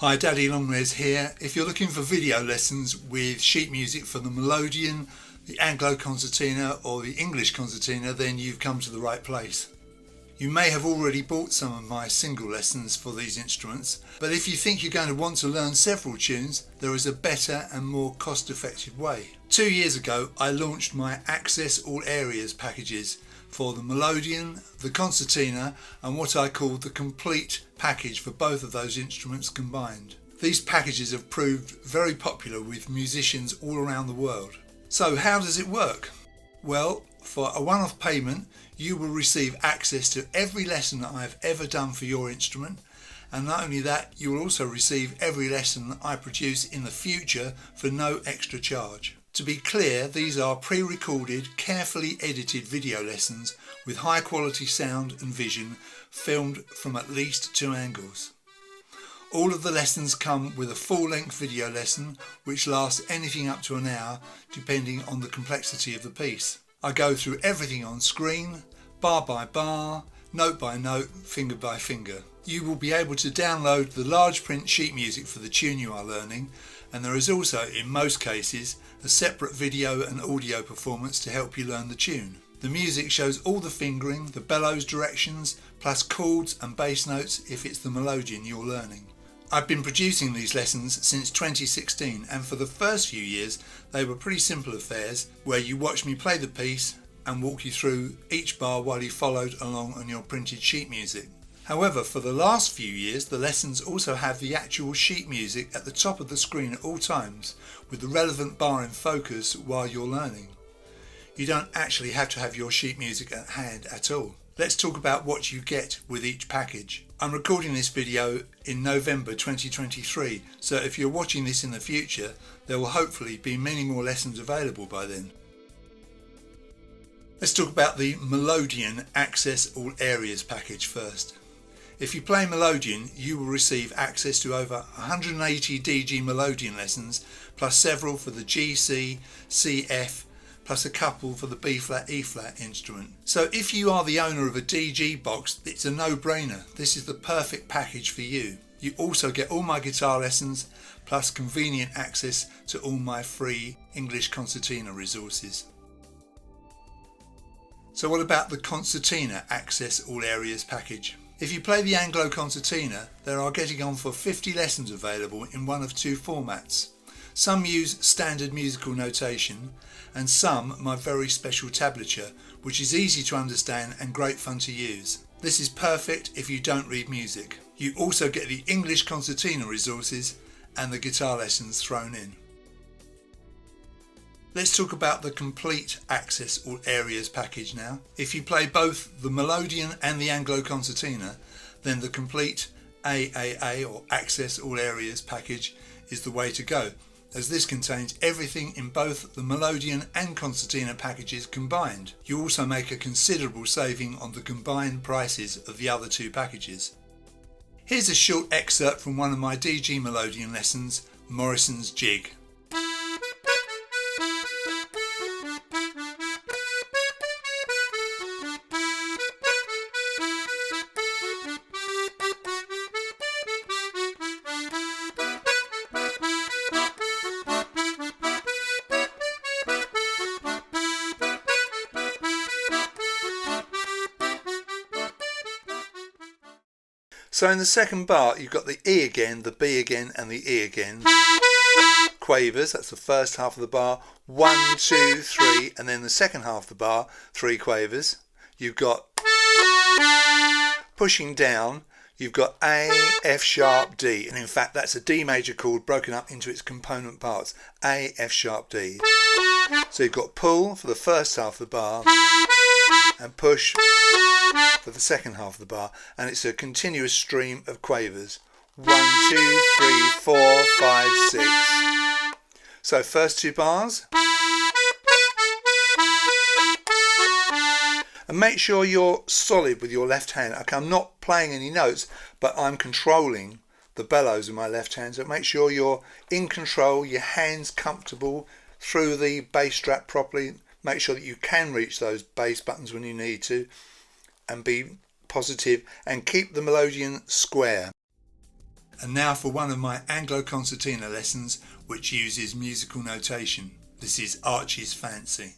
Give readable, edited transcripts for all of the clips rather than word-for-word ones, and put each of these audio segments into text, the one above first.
Hi, Daddy Longlegs here. If you're looking for video lessons with sheet music for the Melodeon, the Anglo Concertina or the English Concertina, then you've come to the right place. You may have already bought some of my single lessons for these instruments, but if you think you're going to want to learn several tunes, there is a better and more cost-effective way. 2 years ago, I launched my Access All Areas packages for the Melodeon, the Concertina and what I call the complete package for both of those instruments combined. These packages have proved very popular with musicians all around the world. So how does it work? Well, for a one-off payment you will receive access to every lesson that I have ever done for your instrument, and not only that, you will also receive every lesson that I produce in the future for no extra charge. To be clear, these are pre-recorded, carefully edited video lessons with high quality sound and vision filmed from at least 2 angles. All of the lessons come with a full-length video lesson which lasts anything up to an hour depending on the complexity of the piece. I go through everything on screen, bar by bar, note by note, finger by finger. You will be able to download the large print sheet music for the tune you are learning, and there is also, in most cases, a separate video and audio performance to help you learn the tune. The music shows all the fingering, the bellows directions, plus chords and bass notes if it's the Melodeon you're learning. I've been producing these lessons since 2016, and for the first few years they were pretty simple affairs where you watched me play the piece and walk you through each bar while you followed along on your printed sheet music. However, for the last few years the lessons also have the actual sheet music at the top of the screen at all times with the relevant bar in focus while you're learning. You don't actually have to have your sheet music at hand at all. Let's talk about what you get with each package. I'm recording this video in November 2023, so if you're watching this in the future, there will hopefully be many more lessons available by then. Let's talk about the Melodeon Access All Areas package first. If you play Melodeon, you will receive access to over 180 DG Melodeon lessons, plus several for the G, C, C, F, plus a couple for the B flat, E flat instrument. So if you are the owner of a DG box, it's a no-brainer. This is the perfect package for you. You also get all my guitar lessons, plus convenient access to all my free English Concertina resources. So what about the Concertina Access All Areas package? If you play the Anglo Concertina, there are getting on for 50 lessons available in one of 2 formats. Some use standard musical notation, and some my very special tablature, which is easy to understand and great fun to use. This is perfect if you don't read music. You also get the English Concertina resources and the guitar lessons thrown in. Let's talk about the complete Access All Areas package now. If you play both the Melodeon and the Anglo Concertina, then the complete AAA or Access All Areas package is the way to go, as this contains everything in both the Melodeon and Concertina packages combined. You also make a considerable saving on the combined prices of the other 2 packages. Here's a short excerpt from one of my DG Melodeon lessons, Morrison's Jig. So in the second bar you've got the E again, the B again and the E again. Quavers, that's the first half of the bar, 1, 2, 3, and then the second half of the bar, 3 quavers. You've got pushing down, you've got A, F sharp, D, and in fact that's a D major chord broken up into its component parts, A, F sharp, D. So you've got pull for the first half of the bar and push for the second half of the bar, and it's a continuous stream of quavers. 1, 2, 3, 4, 5, 6. So first 2 bars. And make sure you're solid with your left hand. Okay, I'm not playing any notes, but I'm controlling the bellows with my left hand. So make sure you're in control, your hands comfortable through the bass strap properly. Make sure that you can reach those bass buttons when you need to, and be positive and keep the Melodeon square. And now for one of my Anglo Concertina lessons which uses musical notation. This is Archie's Fancy.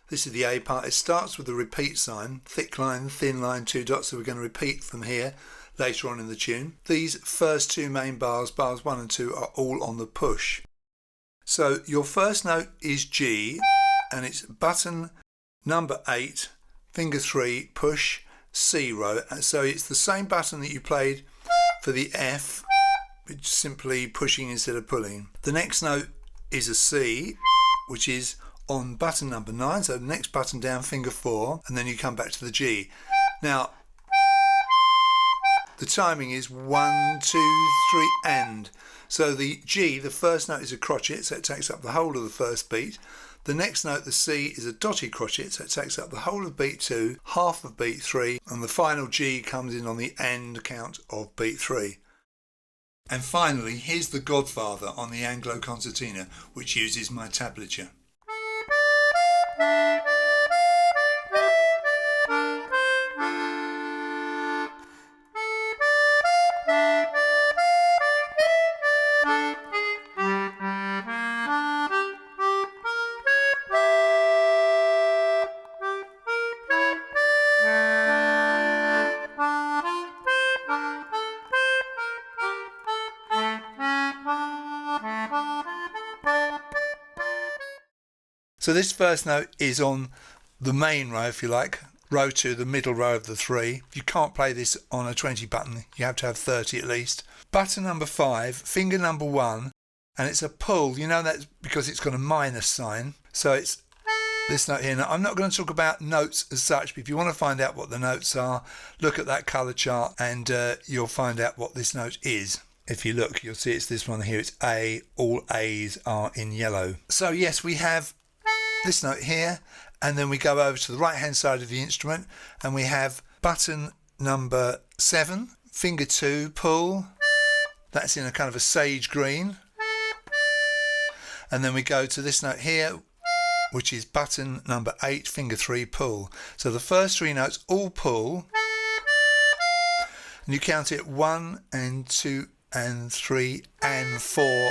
This is the A part. It starts with the repeat sign, thick line, thin line, 2 dots, so we're going to repeat from here later on in the tune. These first two main bars, bars 1 and 2, are all on the push. So your first note is G, and it's button number 8, finger 3, push, C row. So it's the same button that you played for the F, which is simply pushing instead of pulling. The next note is a C, which is on button number 9, so the next button down, finger 4, and then you come back to the G. Now, the timing is 1, 2, 3, and. So the G, the first note is a crotchet, so it takes up the whole of the first beat. The next note, the C, is a dotted crotchet, so it takes up the whole of beat 2, half of beat 3, and the final G comes in on the end count of beat 3. And finally, here's the Godfather on the Anglo Concertina, which uses my tablature. So this first note is on the main row, if you like, row 2, the middle row of the 3. You can't play this on a 20 button, you have to have 30 at least. Button number 5, finger number 1, and it's a pull. You know that's because it's got a minus sign. So it's this note here. Now, I'm not going to talk about notes as such, but if you want to find out what the notes are, look at that colour chart and you'll find out what this note is. If you look, you'll see it's this one here. It's A. All A's are in yellow. So yes, we have this note here, and then we go over to the right hand side of the instrument and we have button number 7, finger 2, pull. That's in a kind of a sage green. And then we go to this note here, which is button number 8, finger 3, pull. So the first 3 notes all pull, and you count it 1 and 2 and 3 and 4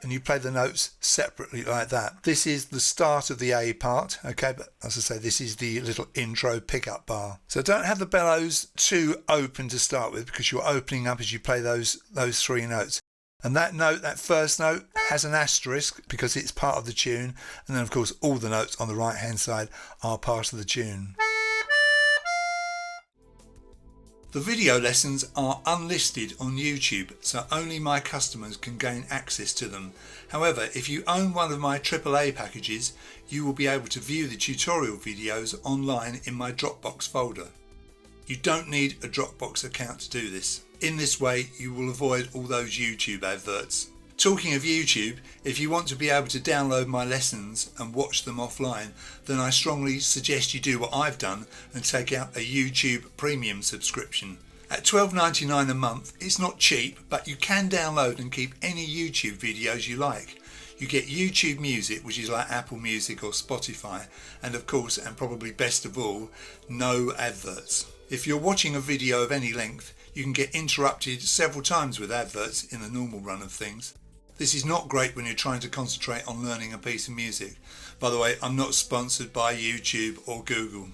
and you play the notes separately like that. This is the start of the A part, okay, but as I say, this is the little intro pickup bar. So don't have the bellows too open to start with, because you're opening up as you play those 3 notes. And that note, that first note, has an asterisk because it's part of the tune, and then of course all the notes on the right hand side are part of the tune. The video lessons are unlisted on YouTube, so only my customers can gain access to them. However, if you own one of my AAA packages, you will be able to view the tutorial videos online in my Dropbox folder. You don't need a Dropbox account to do this. In this way, you will avoid all those YouTube adverts. Talking of YouTube, if you want to be able to download my lessons and watch them offline, then I strongly suggest you do what I've done and take out a YouTube Premium subscription. At $12.99 a month, it's not cheap, but you can download and keep any YouTube videos you like. You get YouTube Music, which is like Apple Music or Spotify, and of course, and probably best of all, no adverts. If you're watching a video of any length, you can get interrupted several times with adverts in the normal run of things. This is not great when you're trying to concentrate on learning a piece of music. By the way, I'm not sponsored by YouTube or Google.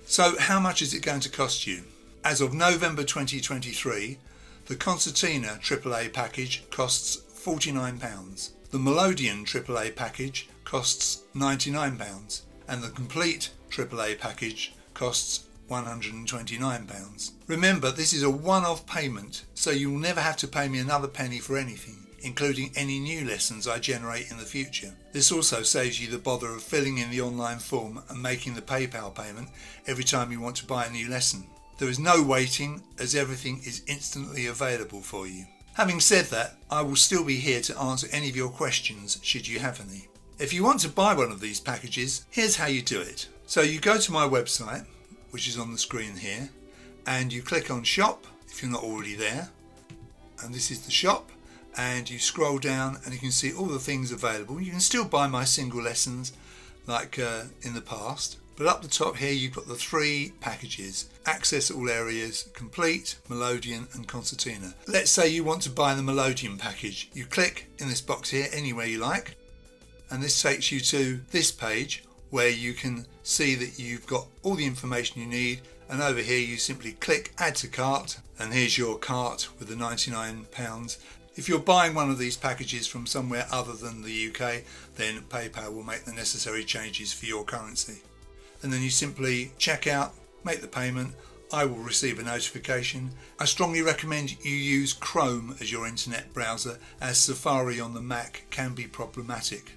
So how much is it going to cost you? As of November 2023, the Concertina AAA package costs £49. The Melodeon AAA package costs £99, and the complete AAA package costs £129. Remember, this is a one-off payment, so you'll never have to pay me another penny for anything, including any new lessons I generate in the future. This also saves you the bother of filling in the online form and making the PayPal payment every time you want to buy a new lesson. There is no waiting, as everything is instantly available for you. Having said that, I will still be here to answer any of your questions should you have any. If you want to buy one of these packages, here's how you do it. So you go to my website, which is on the screen here, and you click on shop if you're not already there. And this is the shop, and you scroll down and you can see all the things available. You can still buy my single lessons like in the past, but up the top here you've got the 3 packages: Access All Areas, Complete, Melodeon and Concertina. Let's say you want to buy the Melodeon package. You click in this box here anywhere you like, and this takes you to this page where you can see that you've got all the information you need, and over here you simply click Add to Cart, and here's your cart with the £99. If you're buying one of these packages from somewhere other than the UK, then PayPal will make the necessary changes for your currency. And then you simply check out, make the payment. I will receive a notification. I strongly recommend you use Chrome as your internet browser, as Safari on the Mac can be problematic.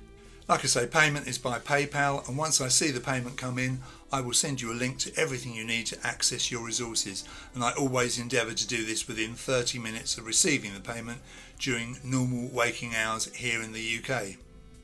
Like I say, payment is by PayPal, and once I see the payment come in, I will send you a link to everything you need to access your resources, and I always endeavour to do this within 30 minutes of receiving the payment during normal waking hours here in the UK.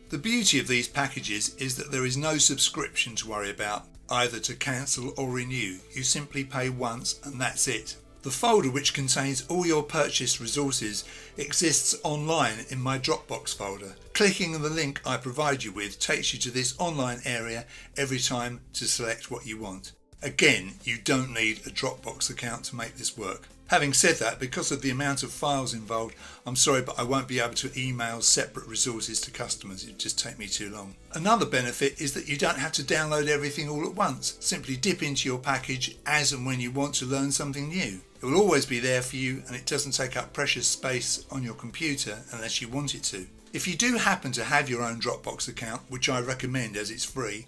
The beauty of these packages is that there is no subscription to worry about, either to cancel or renew. You simply pay once and that's it. The folder, which contains all your purchased resources, exists online in my Dropbox folder. Clicking the link I provide you with takes you to this online area every time to select what you want. Again, you don't need a Dropbox account to make this work. Having said that, because of the amount of files involved, I'm sorry, but I won't be able to email separate resources to customers. It would just take me too long. Another benefit is that you don't have to download everything all at once. Simply dip into your package as and when you want to learn something new. It will always be there for you, and it doesn't take up precious space on your computer unless you want it to. If you do happen to have your own Dropbox account, which I recommend as it's free,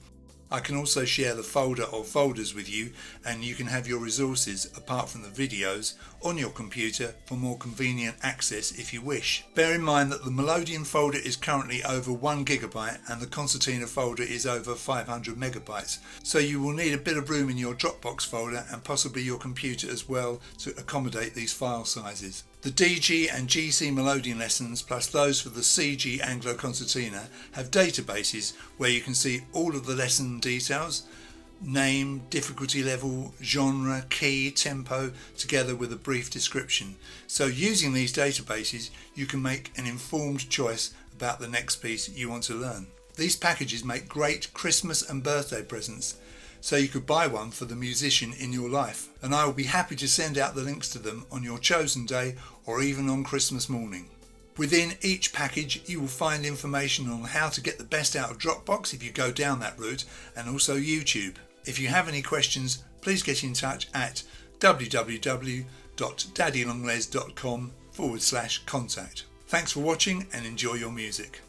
I can also share the folder or folders with you, and you can have your resources, apart from the videos, on your computer for more convenient access if you wish. Bear in mind that the Melodeon folder is currently over 1 GB and the Concertina folder is over 500 MB, so you will need a bit of room in your Dropbox folder and possibly your computer as well to accommodate these file sizes. The DG and GC Melodeon lessons, plus those for the CG Anglo Concertina, have databases where you can see all of the lesson details: name, difficulty level, genre, key, tempo, together with a brief description. So using these databases, you can make an informed choice about the next piece you want to learn. These packages make great Christmas and birthday presents, so you could buy one for the musician in your life, and I will be happy to send out the links to them on your chosen day or even on Christmas morning. Within each package you will find information on how to get the best out of Dropbox if you go down that route, and also YouTube. If you have any questions, please get in touch at www.daddylongles.com/contact. Thanks for watching and enjoy your music.